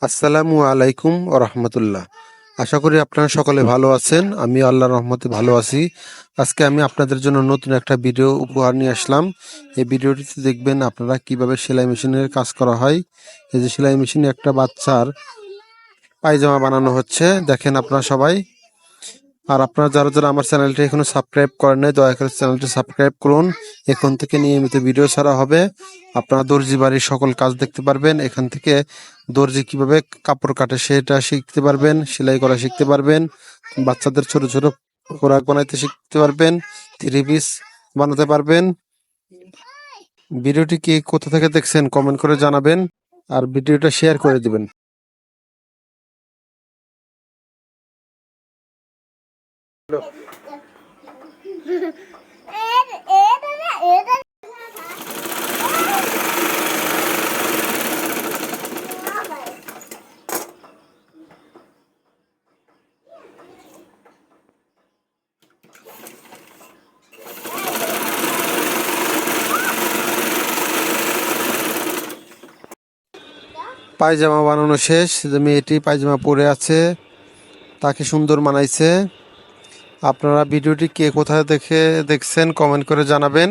আসসালামু আলাইকুম ও রহমতুল্লাহ। আশা করি আপনারা সকলে ভালো আছেন। আমি আল্লাহর রহমতে ভালো আছি। আজকে আমি আপনাদের জন্য নতুন একটা ভিডিও উপহার নিয়ে আসলাম। এই ভিডিওটিতে দেখবেন আপনারা কিভাবে সেলাই মেশিনের কাজ করা হয়। এই যে সেলাই মেশিনে একটা বাচ্চার পায়জামা বানানো হচ্ছে, দেখেন আপনারা সবাই। আর আপনারা যারা যারা আমার চ্যানেলটি এখনো সাবস্ক্রাইব করেন নাই, দয়া করে চ্যানেলটি সাবস্ক্রাইব করুন। এখন থেকে নিয়মিত ভিডিও ছাড়া হবে। আপনারা দর্জি বাড়ির সকল কাজ দেখতে পারবেন। এখান থেকে দর্জি কিভাবে কাপড় কাটে সেটা শিখতে পারবেন, সেলাই করা শিখতে পারবেন, বাচ্চাদের ছোট ছোট ফ্রক বানাইতে শিখতে পারবেন, থ্রি পিস বানাতে পারবেন। ভিডিওটি কি কোথা থেকে দেখছেন কমেন্ট করে জানাবেন, আর ভিডিওটা শেয়ার করে দিবেন। পায়জামা বানানো শেষ। যে মেয়েটি পায়জামা পরে আছে, তাকে সুন্দর মানাইছে। আপনারা ভিডিওটি কে কোথায় দেখে দেখছেন কমেন্ট করে জানাবেন।